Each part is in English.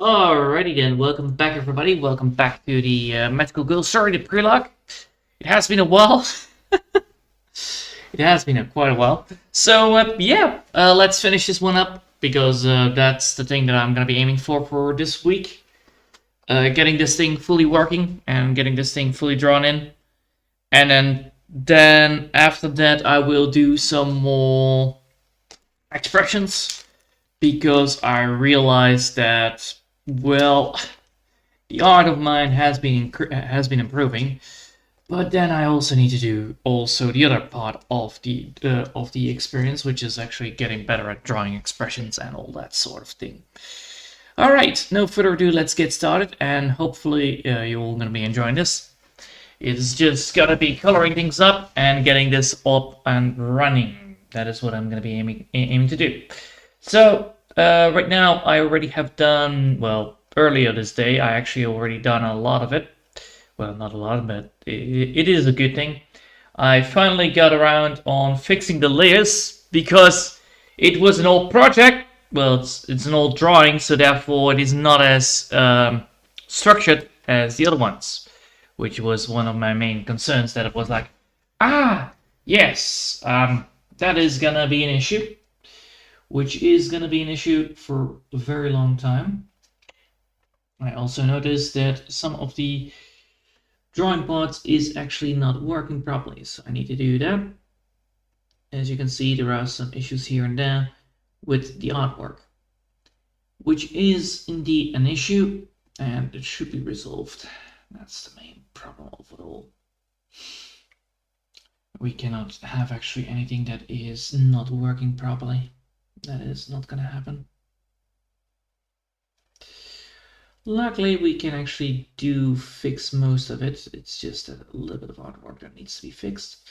Alrighty then, welcome back everybody. Welcome back to the Magical Girl story, the Prelog. It has been a while. It has been quite a while. So let's finish this one up because that's the thing that I'm gonna be aiming for this week. Getting this thing fully working and getting this thing fully drawn in, and then after that I will do some more expressions because I realized that well, the art of mine has been improving, but then I also need to do the other part of the experience, which is actually getting better at drawing expressions and all that sort of thing. All right, no further ado, let's get started, and hopefully you're all gonna be enjoying this. It's just gonna be coloring things up and getting this up and running. That is what I'm gonna be aiming to do. So right now I already have done, well, earlier this day I actually already done a lot of it. Well, not a lot, but it is a good thing. I finally got around on fixing the layers because it was an old project. Well, it's an old drawing, so therefore it is not as structured as the other ones, which was one of my main concerns, that it was like, yes, that is gonna be an issue, which is gonna be an issue for a very long time. I also noticed that some of the drawing parts is actually not working properly, so I need to do that. As you can see, there are some issues here and there with the artwork, which is indeed an issue, and it should be resolved. That's the main problem of it all. We cannot have actually anything that is not working properly. That is not gonna happen. Luckily, we can actually fix most of it. It's just a little bit of artwork that needs to be fixed.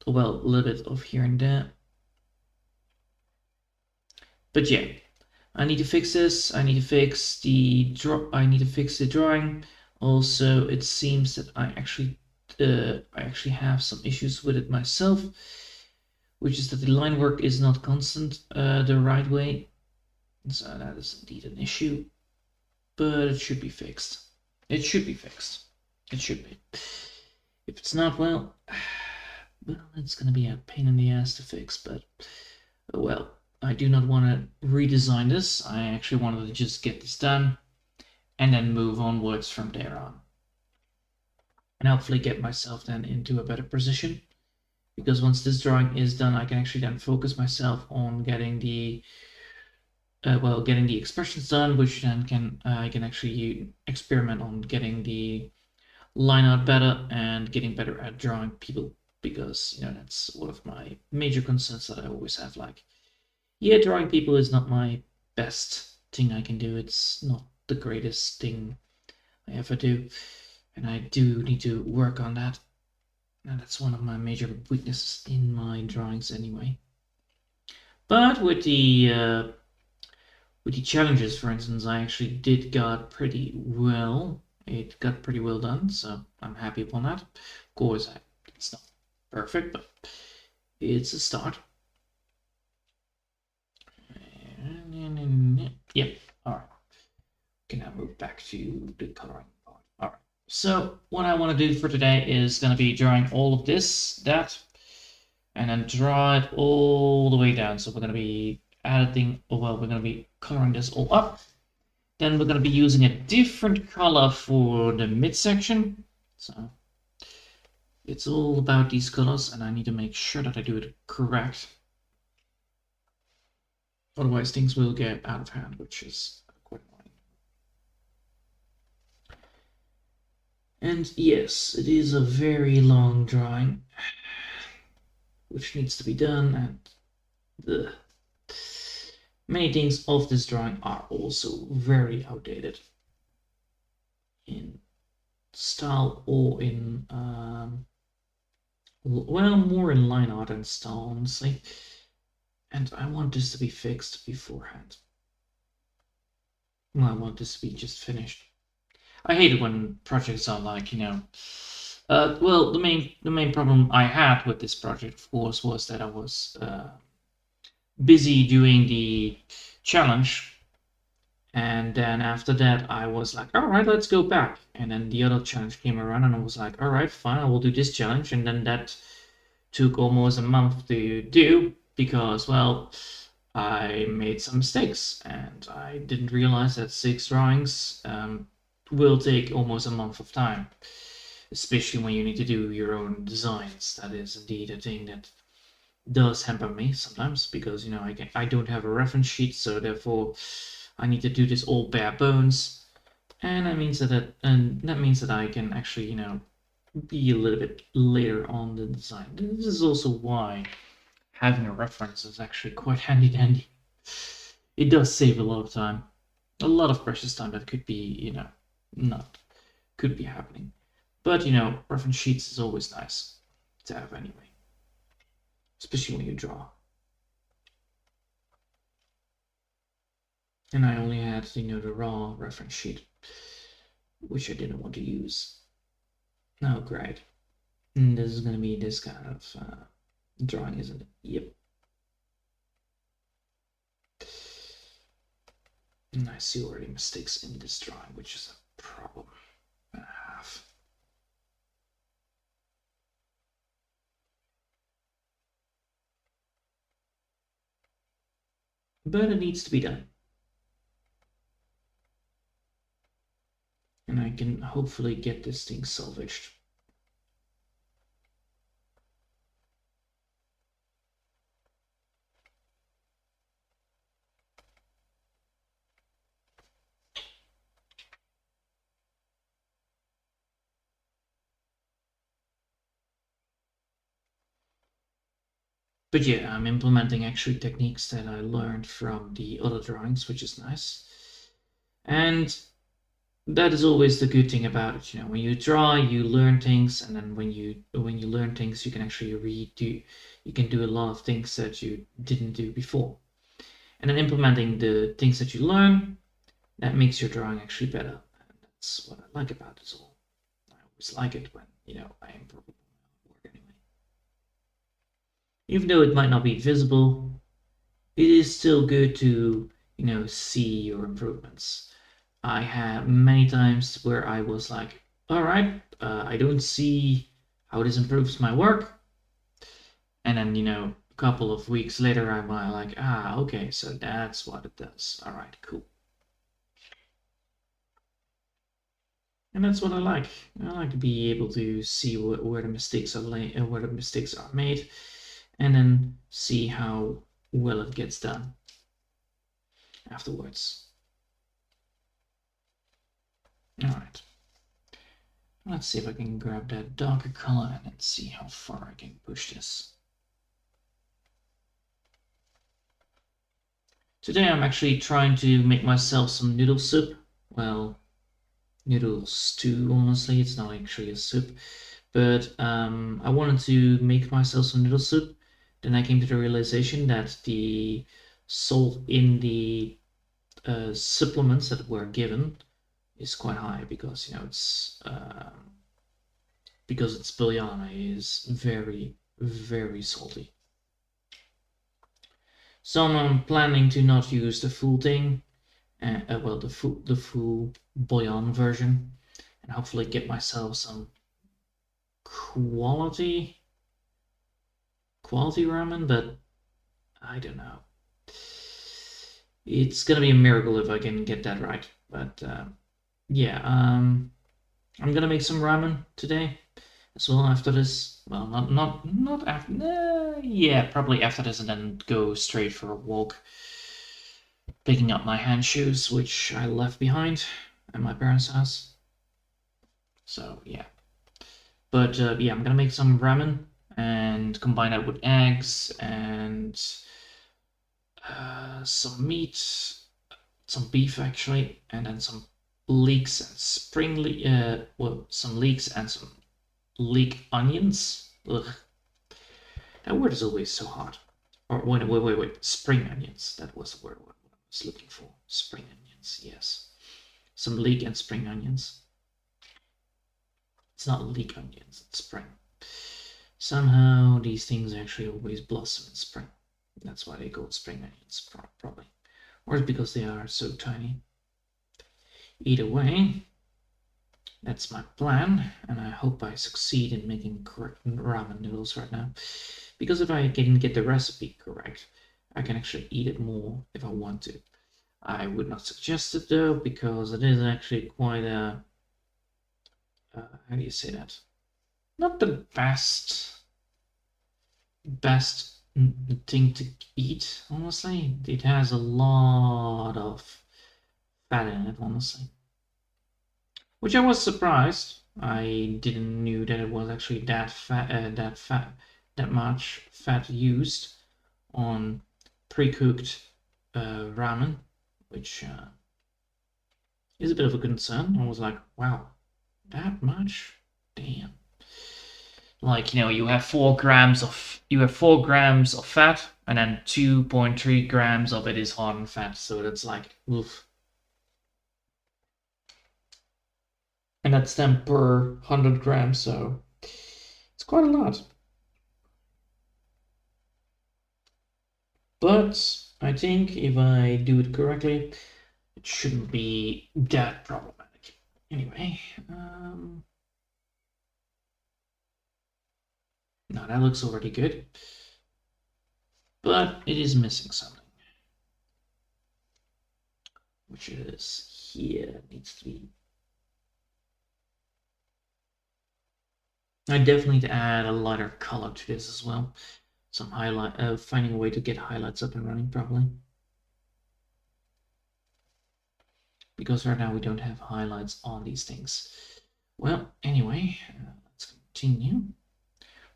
Well, a little bit of here and there. But yeah, I need to fix this. I need to fix the drawing. Also, it seems that I actually have some issues with it myself, which is that the line work is not constant the right way. So that is indeed an issue, but it should be fixed. It should be fixed. It should be. If it's not, well, it's gonna be a pain in the ass to fix, but well, I do not want to redesign this. I actually wanted to just get this done and then move onwards from there on, and hopefully get myself then into a better position, because once this drawing is done, I can actually then focus myself on getting the expressions done, which then I can actually experiment on getting the line art better and getting better at drawing people, because that's one of my major concerns that I always have. Like, yeah, drawing people is not my best thing I can do. It's not the greatest thing I ever do, and I do need to work on that. And that's one of my major weaknesses in my drawings anyway. But with the challenges, for instance, I actually did got pretty well. It got pretty well done, so I'm happy upon that. Of course, it's not perfect, but it's a start. Yeah, alright. Can now move back to the coloring part. Alright, so what I want to do for today is going to be drawing all of that, and then draw it all the way down. So we're going to be we're going to be coloring this all up. Then we're going to be using a different color for the midsection. So it's all about these colors, and I need to make sure that I do it correct. Otherwise, things will get out of hand, which is quite annoying. And yes, it is a very long drawing, which needs to be done, and many things of this drawing are also very outdated in style or in, well, more in line art and style, honestly. And I want this to be fixed beforehand. Well, I want this to be just finished. I hate it when projects are like, well, the main problem I had with this project, of course, was that I was busy doing the challenge, And then after that, I was like, all right, let's go back. And then the other challenge came around, and I was like, all right, fine, I will do this challenge. And then that took almost a month to do because, well, I made some mistakes and I didn't realize that 6 drawings will take almost a month of time, especially when you need to do your own designs. That is indeed a thing that does hamper me sometimes because, you know, I don't have a reference sheet, so therefore I need to do this all bare bones, and that means that I can actually, you know, be a little bit later on the design. This is also why having a reference is actually quite handy dandy. It does save a lot of time, a lot of precious time that could be, you know, not could be happening. But you know, reference sheets is always nice to have anyway, especially when you draw. And I only had, you know, the raw reference sheet, which I didn't want to use. Oh, great. And this is going to be this kind of drawing, isn't it? Yep. And I see already mistakes in this drawing, which is a problem and a half. But it needs to be done. And I can hopefully get this thing salvaged. But yeah, I'm implementing actually techniques that I learned from the other drawings, which is nice. And that is always the good thing about it. You know, when you draw, you learn things, and then when you learn things, you can actually redo. You can do a lot of things that you didn't do before. And then implementing the things that you learn, that makes your drawing actually better. And that's what I like about this all. I always like it when, you know, I improve my work anyway. Even though it might not be visible, it is still good to, you know, see your improvements. I had many times where I was like, all right, I don't see how this improves my work. And then, you know, a couple of weeks later, I'm like, ah, okay, so that's what it does. All right, cool. And that's what I like. I like to be able to see where the mistakes are where the mistakes are made, and then see how well it gets done afterwards. All right. Let's see if I can grab that darker color and then see how far I can push this. Today I'm actually trying to make myself some noodle soup. Well, noodle stew, honestly, it's not actually a soup. But I wanted to make myself some noodle soup. Then I came to the realization that the salt in the supplements that were given is quite high because, you know, it's because its bouillon is very, very salty. So I'm planning to not use the full thing, well, the full bouillon version, and hopefully get myself some quality ramen, but I don't know. It's gonna be a miracle if I can get that right. But yeah, I'm gonna make some ramen today as well after this. Well, not after. Yeah, probably after this, and then go straight for a walk, picking up my hand shoes, which I left behind at my parents' house. So yeah, but yeah, I'm gonna make some ramen and combine that with eggs and some meat, some beef actually, and then some leeks and some leeks and some leek onions. Ugh. That word is always so hard. Or wait. Spring onions. That was the word I was looking for. Spring onions, yes. Some leek and spring onions. It's not leek onions, it's spring. Somehow these things actually always blossom in spring. That's why they call it spring onions, probably. Or it's because they are so tiny. either way, that's my plan, and I hope I succeed in making correct ramen noodles right now. Because if I can get the recipe correct, I can actually eat it more if I want to. I would not suggest it though, because it is actually quite a... how do you say that? Not the best thing to eat, honestly. It has a lot of fat in it, honestly. Which I was surprised. I didn't knew that it was actually that that much fat used on pre-cooked ramen, which is a bit of a concern. I was like, wow, that much? Damn. Like, you have 4 grams of fat, and then 2.3 grams of it is hardened fat. So that's like, oof. And that's then per 100 grams, so it's quite a lot. But I think if I do it correctly, it shouldn't be that problematic. Anyway, now that looks already good, but it is missing something, which is here. It needs to be. I definitely need to add a lighter color to this as well. Some highlight, finding a way to get highlights up and running properly. Because right now we don't have highlights on these things. Well, anyway, let's continue.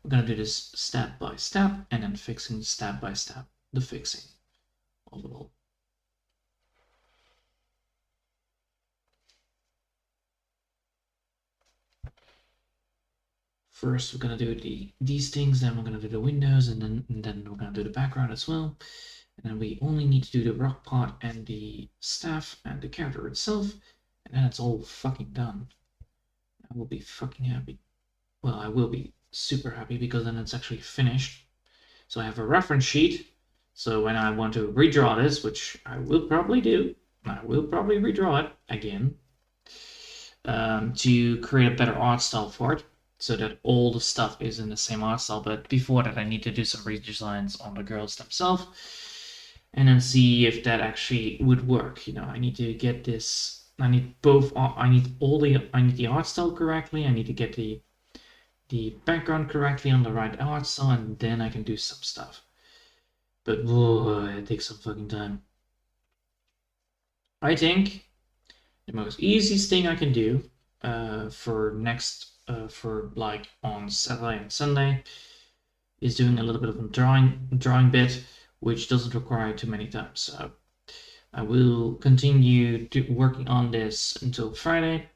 We're gonna do this step by step, and then fixing step by step the fixing of it all. First, we're gonna do these things, then we're gonna do the windows, and then we're gonna do the background as well. And then we only need to do the rock part and the staff and the character itself, and then it's all fucking done. I will be fucking happy. Well, I will be super happy because then it's actually finished. So I have a reference sheet. So when I want to redraw this, which I will probably do, I will probably redraw it again to create a better art style for it, so that all the stuff is in the same art style. But before that, I need to do some redesigns on the girls themselves, and then see if that actually would work. I need to get this. I need both. I need the art style correctly. I need to get the background correctly on the right art style, and then I can do some stuff. But whoa, it takes some fucking time. I think the most easiest thing I can do for like on Saturday and Sunday is doing a little bit of a drawing bit, which doesn't require too many times. So I will continue working on this until Friday,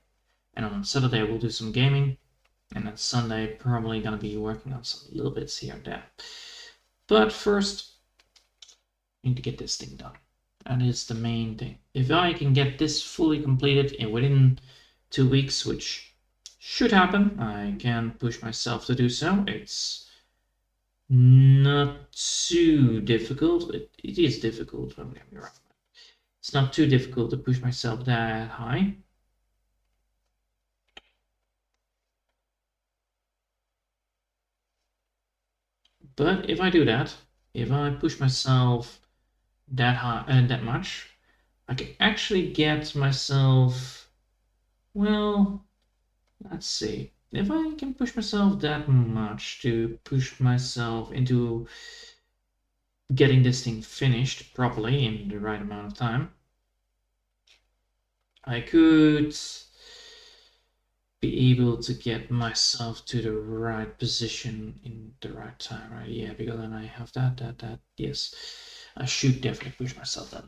and on Saturday we'll do some gaming, and then Sunday probably gonna be working on some little bits here and there. But first, I need to get this thing done. That is the main thing. If I can get this fully completed within 2 weeks, which should happen, I can push myself to do so. It's not too difficult. It is difficult, don't get me wrong. It's not too difficult to push myself that high. But if I do that, if I push myself that high and that much, I can actually get myself, well, let's see. If I can push myself that much to push myself into getting this thing finished properly in the right amount of time, I could be able to get myself to the right position in the right time, right? Yeah, because then I have that. Yes, I should definitely push myself then.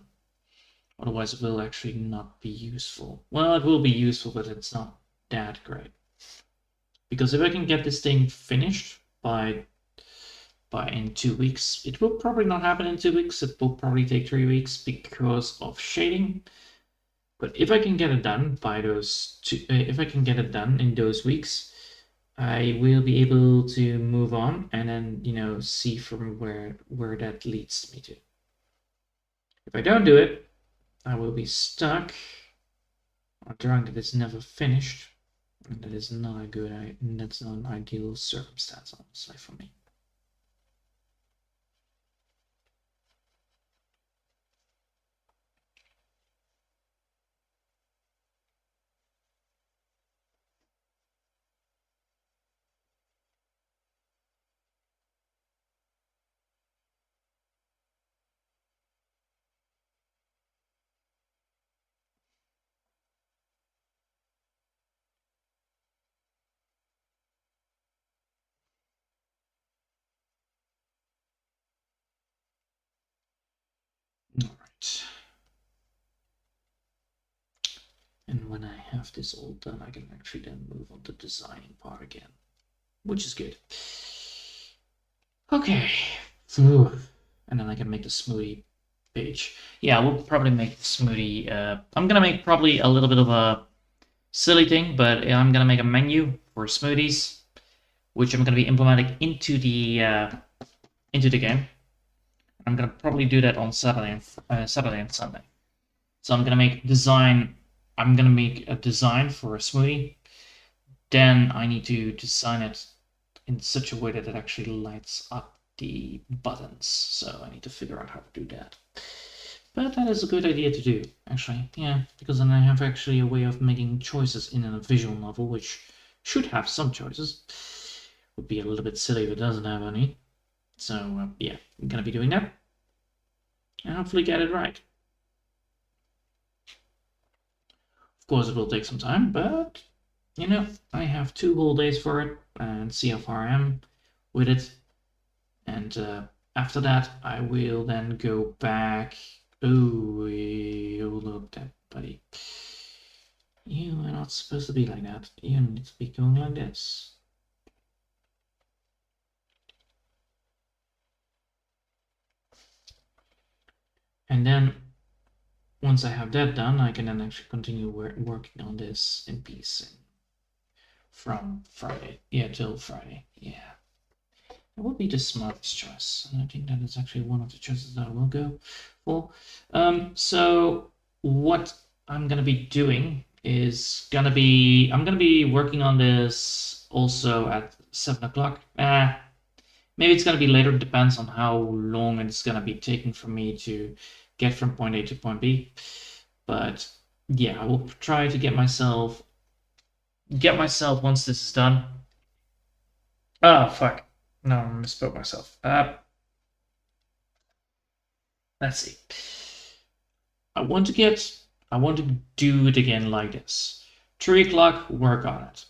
Otherwise, it will actually not be useful. Well, it will be useful, but it's not that great. Because if I can get this thing finished by in 2 weeks, it will probably not happen in 2 weeks. It will probably take 3 weeks because of shading. But if I can get it done by those if I can get it done in those weeks, I will be able to move on and then see from where that leads me to. If I don't do it, I will be stuck a drawing that is never finished. And that is not a good, that's not an ideal circumstance, honestly, for me. All right. And when I have this all done, I can actually then move on to the designing part again, which is good. Okay. And then I can make the smoothie page. Yeah, we'll probably make the smoothie. I'm gonna make probably a little bit of a silly thing, but I'm gonna make a menu for smoothies, which I'm gonna be implementing into the game. I'm gonna probably do that on Saturday and Sunday. So I'm gonna make design. I'm gonna make a design for a smoothie. Then I need to design it in such a way that it actually lights up the buttons. So I need to figure out how to do that. But that is a good idea to do, actually. Yeah, because then I have actually a way of making choices in a visual novel, which should have some choices. Would be a little bit silly if it doesn't have any. So yeah, I'm gonna be doing that. And hopefully get it right. Of course, it will take some time, but you know, I have 2 whole days for it and see how far I am with it. And after that, I will then go back. Oh, hold up, that buddy. You are not supposed to be like that. You need to be going like this. And then once I have that done, I can then actually continue working on this in peace from Friday. Yeah, till Friday. Yeah. That would be the smartest choice. And I think that is actually one of the choices that I will go for. So what I'm gonna be doing is I'm gonna be working on this also at 7 o'clock. Maybe it's gonna be later, depends on how long it's gonna be taking for me to get from point A to point B. But yeah, I will try to get myself once this is done. Oh fuck. No, I misspoke myself. Let's see. I want to do it again like this. 3 o'clock, work on it.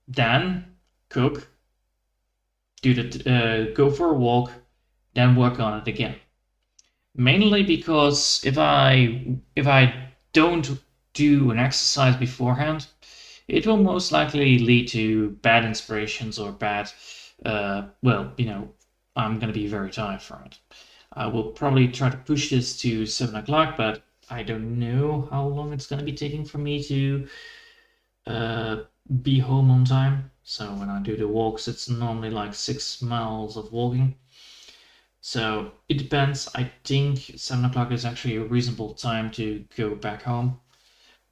Then cook, go for a walk, then work on it again. Mainly because if I don't do an exercise beforehand, it will most likely lead to bad inspirations or bad, well, I'm going to be very tired from it. I will probably try to push this to 7 o'clock, but I don't know how long it's going to be taking for me to be home on time. So when I do the walks, it's normally like 6 miles of walking. So it depends. I think 7 o'clock is actually a reasonable time to go back home,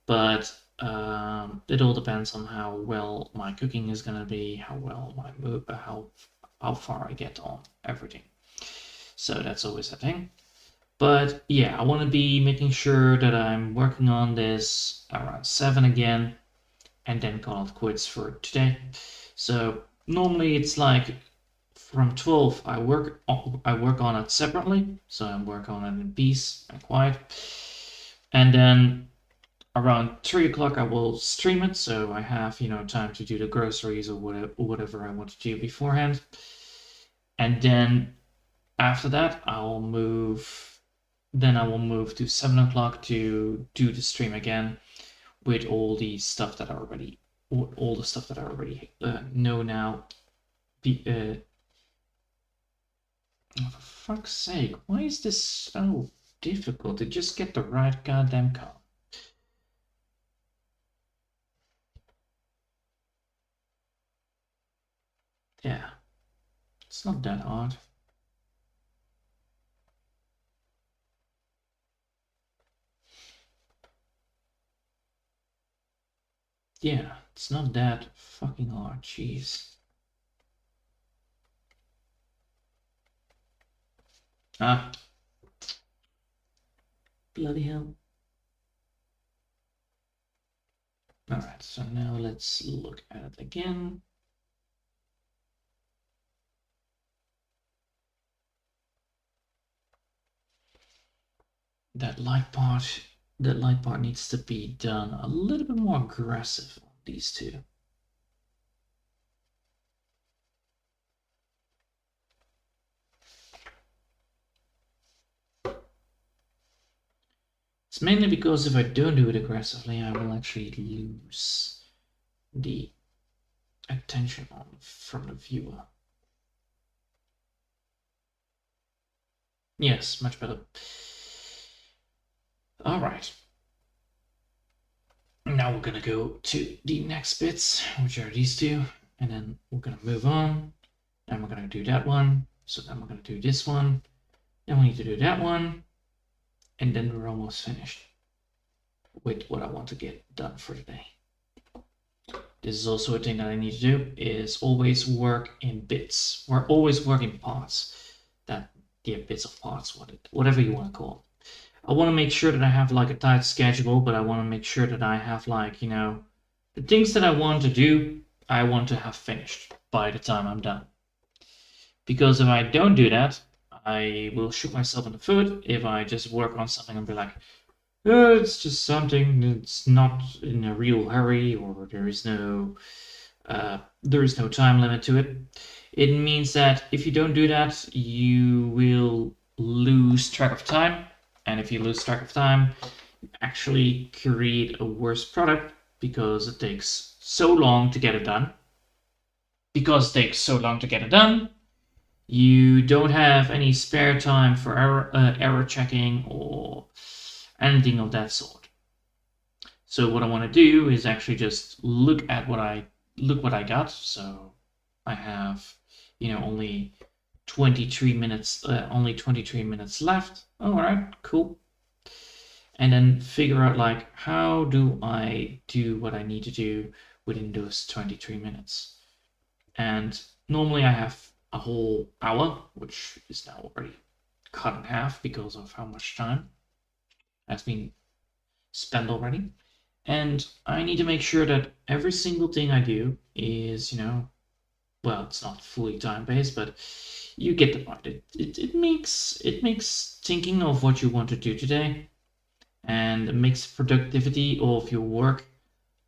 but it all depends on how well my cooking is gonna be, how well my how far I get on everything. So that's always a thing. But yeah, I want to be making sure that I'm working on this around 7 again, and then call it quits for today. So normally it's like from 12 I work on it separately, so I work on it in peace and quiet, and then around 3 o'clock I will stream it, so I have time to do the groceries or whatever I want to do beforehand. And then after that I will move to 7 o'clock to do the stream again with all the stuff that I already know now. Oh, for fuck's sake, why is this so difficult to just get the right goddamn color? Yeah, it's not that hard. yeah, it's not that fucking hard, jeez. Ah. Bloody hell. Alright, so now let's look at it again. That light part needs to be done a little bit more aggressive on these two. It's mainly because if I don't do it aggressively, I will actually lose the attention from the viewer. Yes, much better. All right. Now we're gonna go to the next bits, which are these two, and then we're gonna move on. Then we're gonna do that one. So then we're gonna do this one. Then we need to do that one. And then we're almost finished with what I want to get done for today. This is also a thing that I need to do, is always work in bits. We're always working parts. Bits of parts, whatever you want to call it. I want to make sure that I have like a tight schedule, but I want to make sure that I have like, you know, the things that I want to do, I want to have finished by the time I'm done. Because if I don't do that, I will shoot myself in the foot if I just work on something and be like, oh, it's just something, it's not in a real hurry, or there is no time limit to it. It means that if you don't do that, you will lose track of time. And if you lose track of time, you actually create a worse product because it takes so long to get it done. Because it takes so long to get it done, you don't have any spare time for error checking or anything of that sort. So what I want to do is actually just look what I got. So I have, you know, only 23 minutes left. All right, cool. And then figure out like, how do I do what I need to do within those 23 minutes? And normally I have a whole hour, which is now already cut in half because of how much time has been spent already. And I need to make sure that every single thing I do is, you know, well, it's not fully time-based, but you get the point. It makes thinking of what you want to do today, and it makes productivity of your work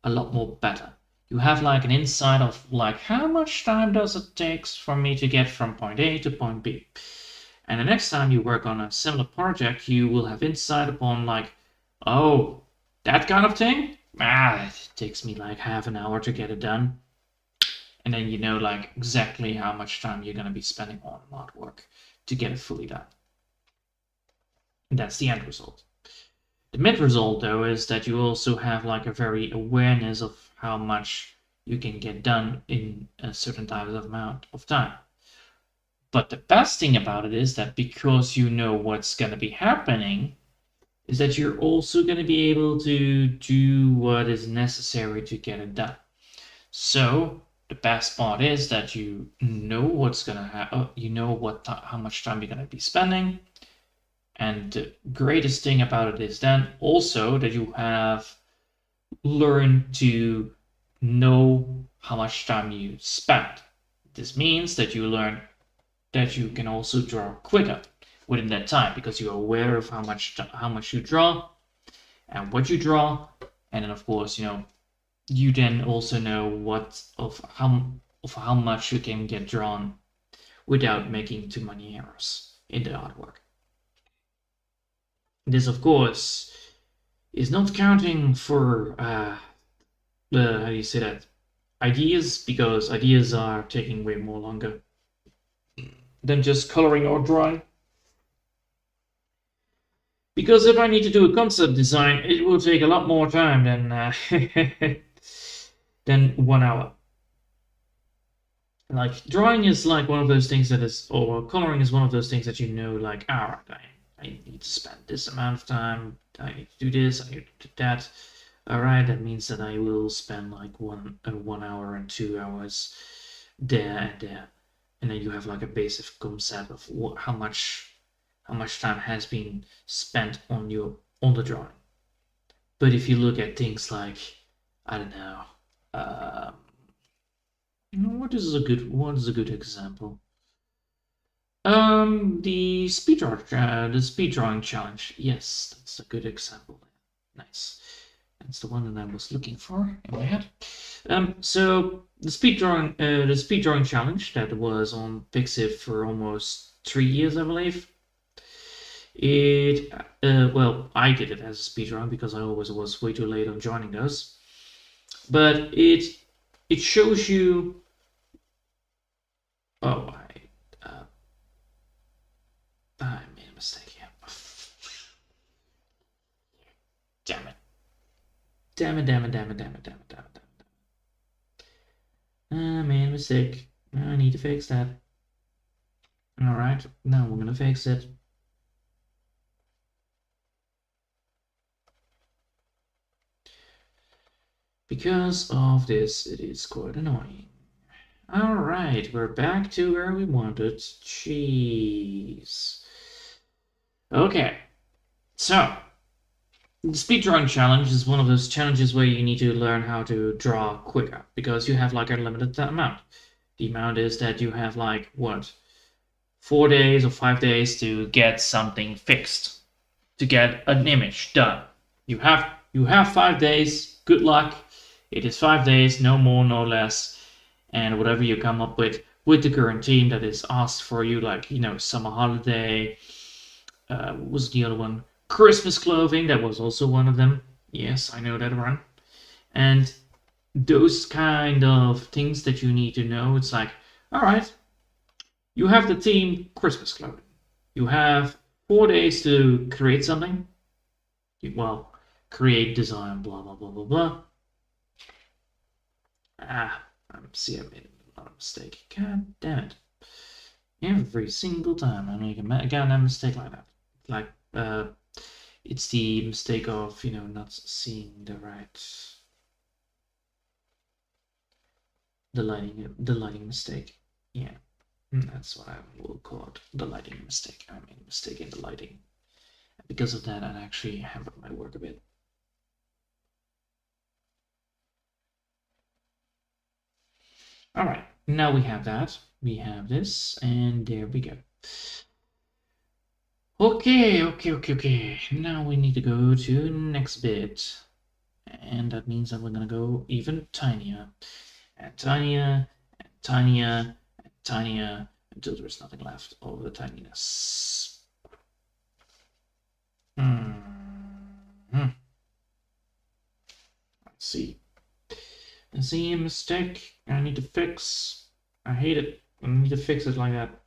a lot more better. You have like an insight of like, how much time does it take for me to get from point A to point B? And the next time you work on a similar project, you will have insight upon like, oh, that kind of thing? It takes me like half an hour to get it done. And then you know like exactly how much time you're going to be spending on artwork to get it fully done. And that's the end result. The mid result though is that you also have like a very awareness of how much you can get done in a certain amount of time. But the best thing about it is that because you know what's going to be happening, is that you're also going to be able to do what is necessary to get it done. So the best part is that you know what's going to happen, you know how much time you're going to be spending. And the greatest thing about it is then also that you have learned to know how much time you spend. This means that you learn that you can also draw quicker within that time because you're aware of how much you draw and what you draw. And then of course, you know, you then also know how much you can get drawn without making too many errors in the artwork. This, of course, is not counting for how do you say that? Ideas, because ideas are taking way more longer than just coloring or drawing. Because if I need to do a concept design, it will take a lot more time than 1 hour. Like drawing is like one of those things or coloring is one of those things that you know, like, all right, I need to spend this amount of time, I need to do this, I need to do that. Alright, that means that I will spend like 1 hour and 2 hours there and there. And then you have like a basic concept of how much time has been spent on the drawing. But if you look at things like, I don't know, what is a good example? The speed drawing challenge. Yes, that's a good example. Nice. That's the one that I was looking for in my head. So the speed drawing challenge that was on Pixiv for almost 3 years, I believe. Well, I did it as a speed drawing because I always was way too late on joining those. But it shows you. Oh, I made a mistake here. Damn it. Damn it. I made a mistake. I need to fix that. Alright, now we're gonna fix it. Because of this, it is quite annoying. Alright, we're back to where we wanted. Jeez. Okay, so the speedrun challenge is one of those challenges where you need to learn how to draw quicker because you have like a limited amount. The amount is that you have like what, 4 days or 5 days to get something fixed, to get an image done. You have 5 days. Good luck. It is 5 days, no more, no less. And whatever you come up with the current team that is asked for you, like, summer holiday. What was the other one? Christmas clothing, that was also one of them. Yes, I know that one. And those kind of things that you need to know, it's like, all right, you have the theme Christmas clothing. You have 4 days to create something. Well, create, design, blah, blah, blah, blah, blah. See, I made another mistake. God damn it. Every single time I make a goddamn mistake like that. Like, it's the mistake of, not seeing the lighting mistake. Yeah, that's what I will call it, the lighting mistake. I made a mistake in the lighting. Because of that, I actually hampered my work a bit. All right, now we have that. We have this, and there we go. Okay. Now we need to go to next bit. And that means that we're gonna go even tinier. And tinier, and tinier, and tinier, until there's nothing left of the tininess. Let's see. I see a mistake I need to fix. I hate it. I need to fix it like that.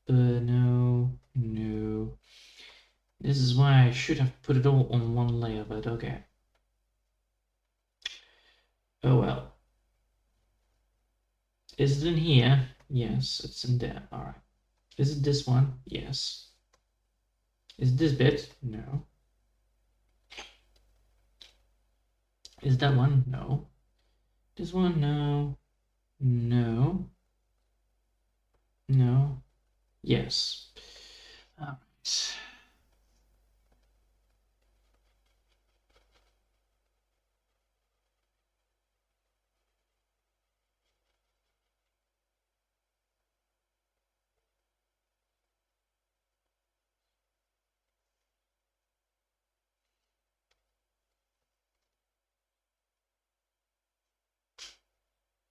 No. This is why I should have put it all on one layer, but okay. Oh well. Is it in here? Yes, it's in there. Alright. Is it this one? Yes. Is it this bit? No. Is it that one? No. This one? No. No. No. Yes. Alright.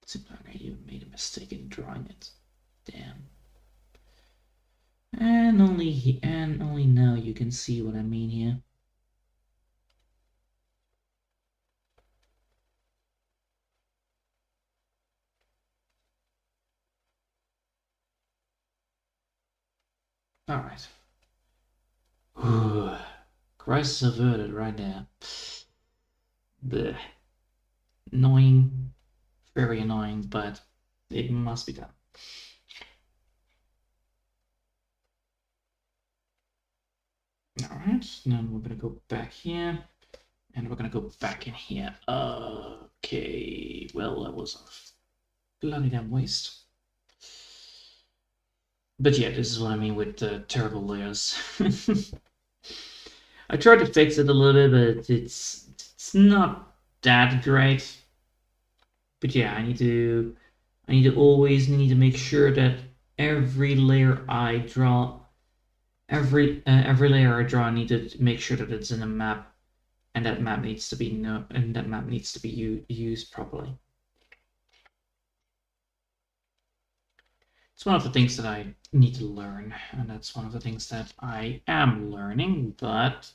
Seems like I even made a mistake in drawing it. Damn. And only now you can see what I mean here. All right. Crisis averted right there. Blech. Annoying, very annoying, but it must be done. All right, now we're gonna go back here And we're gonna go back in here. Okay, well, that was a bloody damn waste. But yeah, this is what I mean with terrible layers. I tried to fix it a little bit, but it's not that great. But yeah, I need to always need to make sure that every layer I draw, every layer I draw, I need to make sure that it's in a map, and that map needs to be used properly. It's one of the things that I need to learn, and that's one of the things that I am learning, but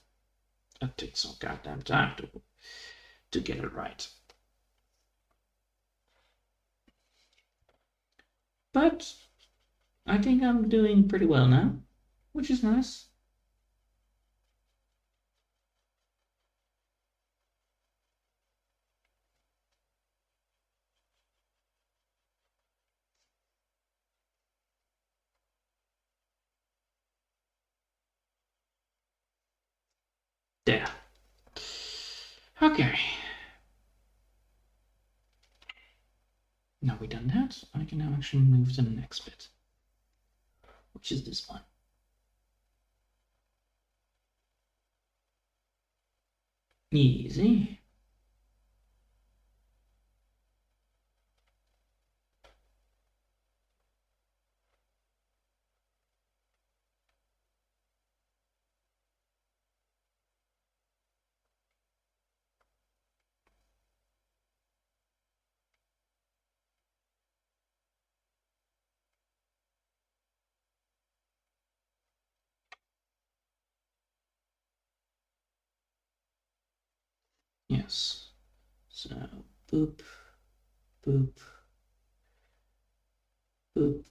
it takes some goddamn time to get it right. But I think I'm doing pretty well now, which is nice. There. Okay. Now we've done that, I can now actually move to the next bit, which is this one. Easy. Yes. So, boop, boop, boop.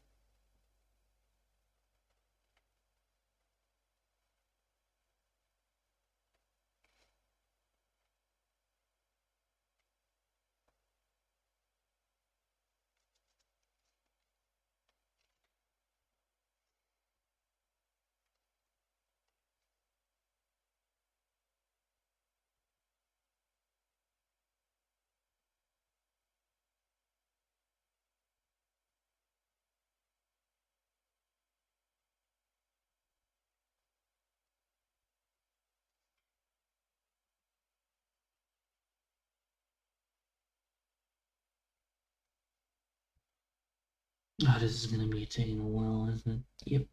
Oh, this is gonna be taking a while, isn't it? Yep.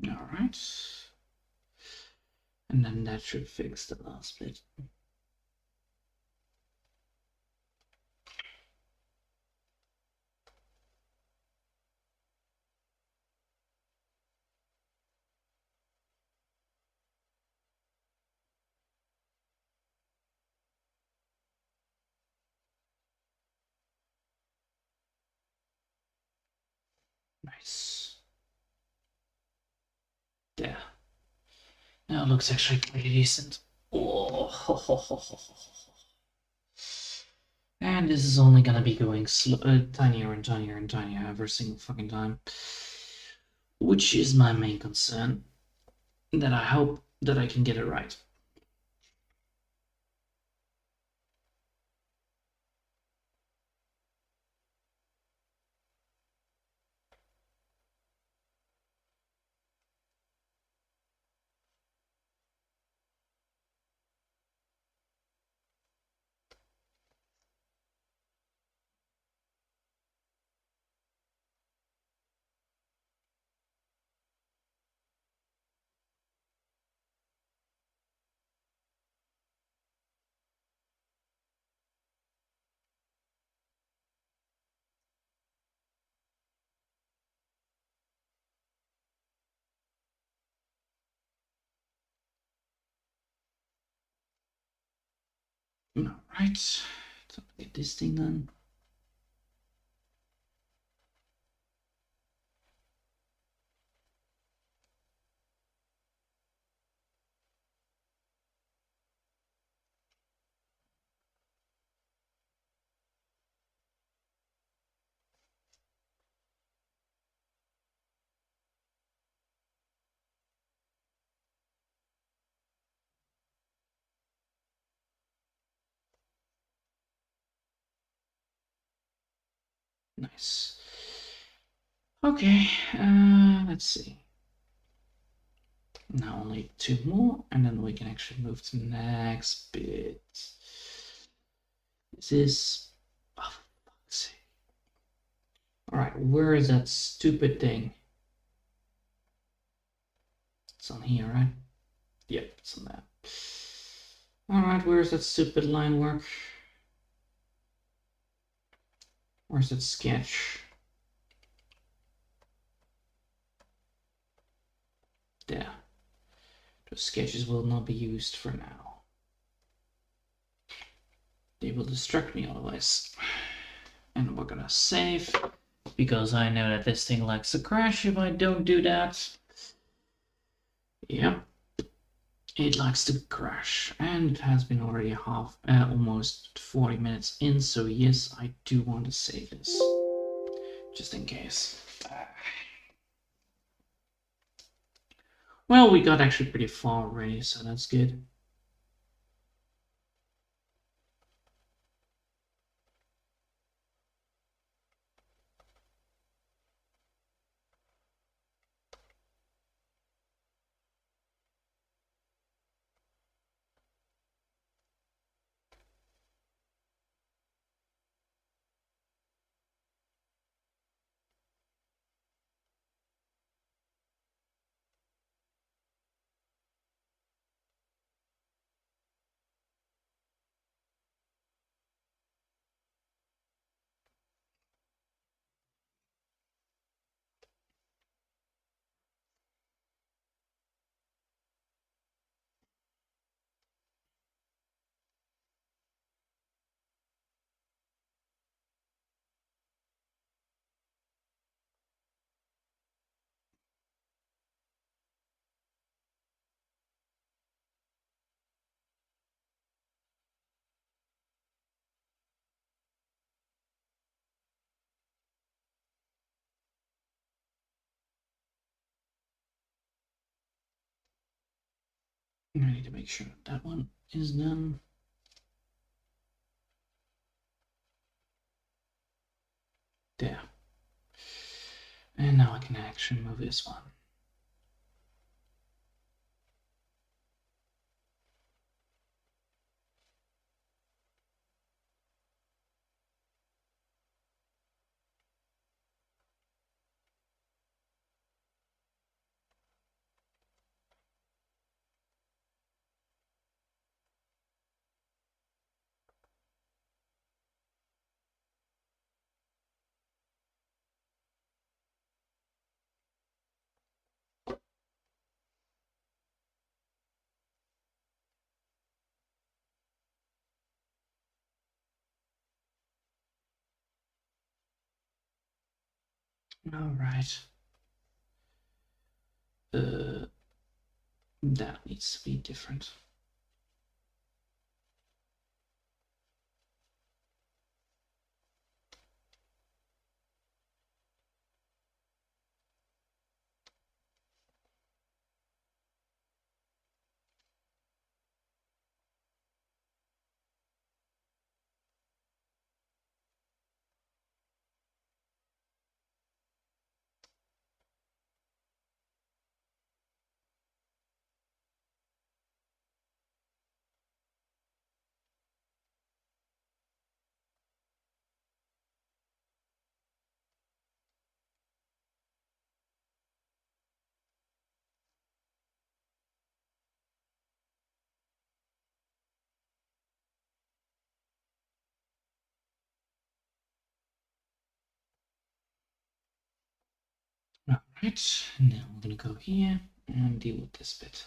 All right. And then that should fix the last bit. Nice. There. Now it looks actually pretty decent. Oh, ho, ho, ho, ho, ho, ho. And this is only gonna be going tinier and tinier and tinier every single fucking time. Which is my main concern. That I hope that I can get it right. Alright, so get this thing done. Nice. Okay, let's see. Now only 2 more, and then we can actually move to the next bit. This is... Oh, for fuck's sake. Alright, where is that stupid thing? It's on here, right? Yep, it's on that. Alright, where's that stupid line work? Where's that sketch? There. Those sketches will not be used for now. They will distract me otherwise. And we're gonna save, because I know that this thing likes to crash if I don't do that. Yep. It likes to crash, and it has been already almost 40 minutes in, so yes, I do want to save this, just in case. Well, we got actually pretty far already, so that's good. I need to make sure that one is done. There. And now I can actually move this one. All right. That needs to be different. All right, now we're gonna go here and deal with this bit.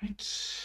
right.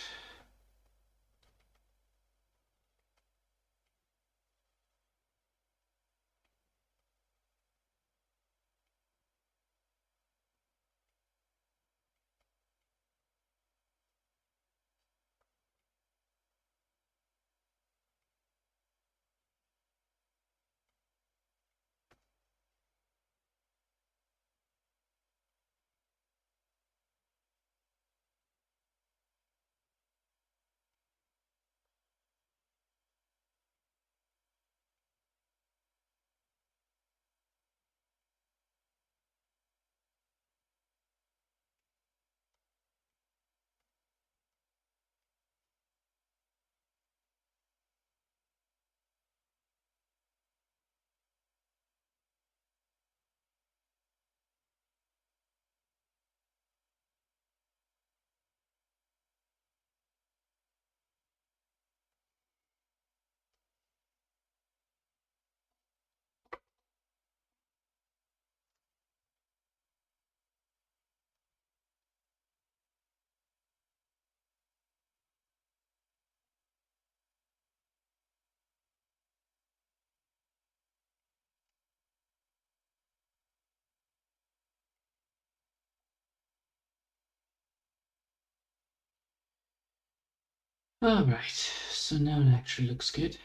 Alright, so now it actually looks good.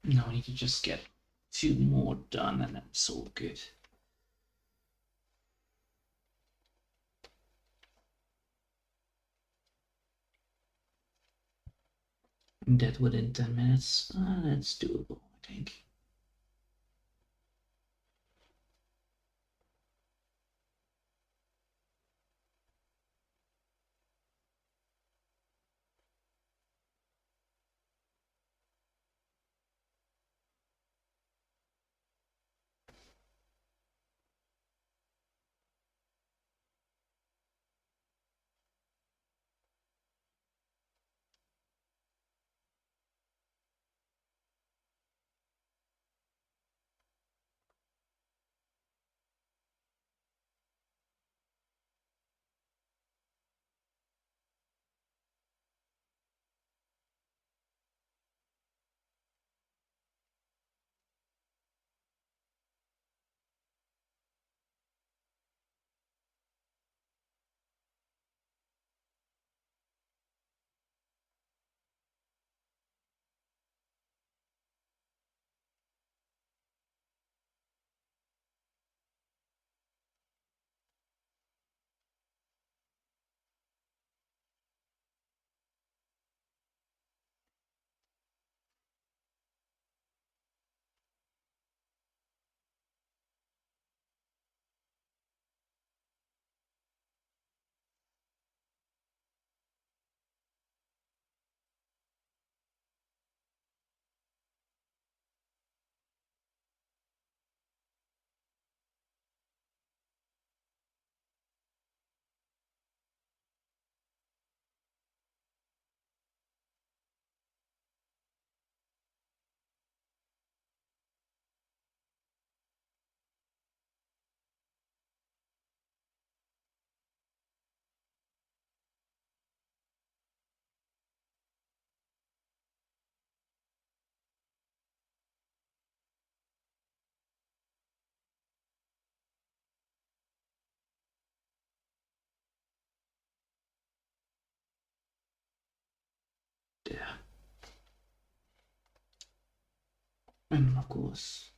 Now I need to just get 2 more done and then it's all good. That within 10 minutes, that's doable, I think. Yeah. And of course,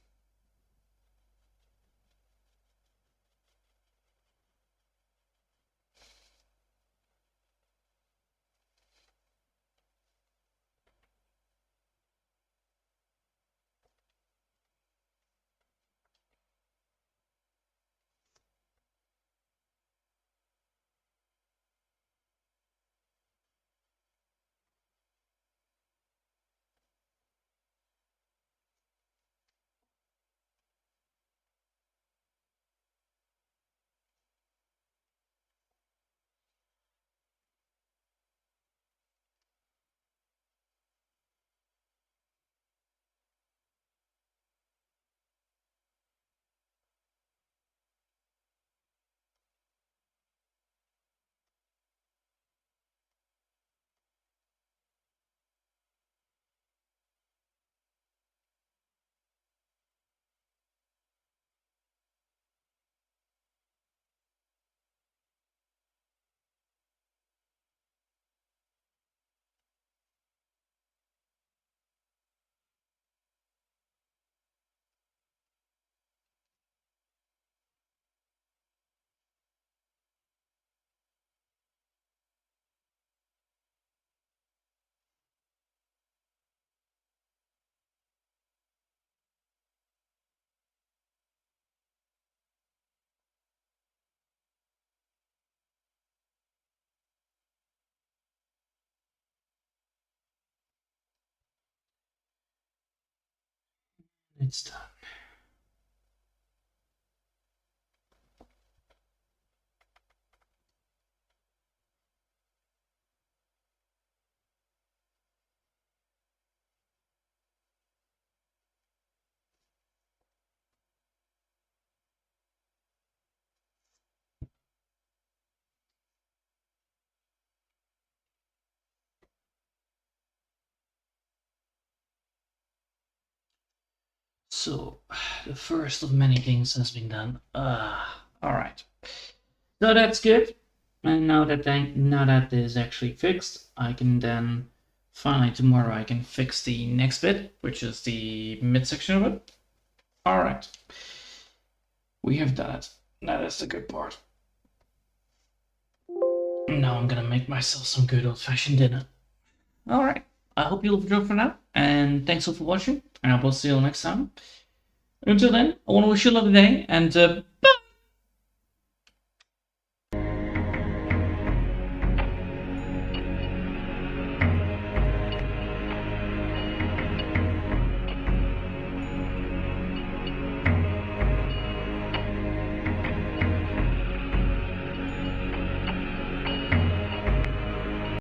It's done. So, the first of many things has been done. Alright. So that's good. And now that this is actually fixed, I can then finally tomorrow I can fix the next bit, which is the midsection of it. Alright. We have done it. That is the good part. Now I'm gonna make myself some good old-fashioned dinner. Alright. I hope you'll enjoy for now, and thanks all for watching, and I will see you all next time. Until then, I want to wish you a lovely day, and bye!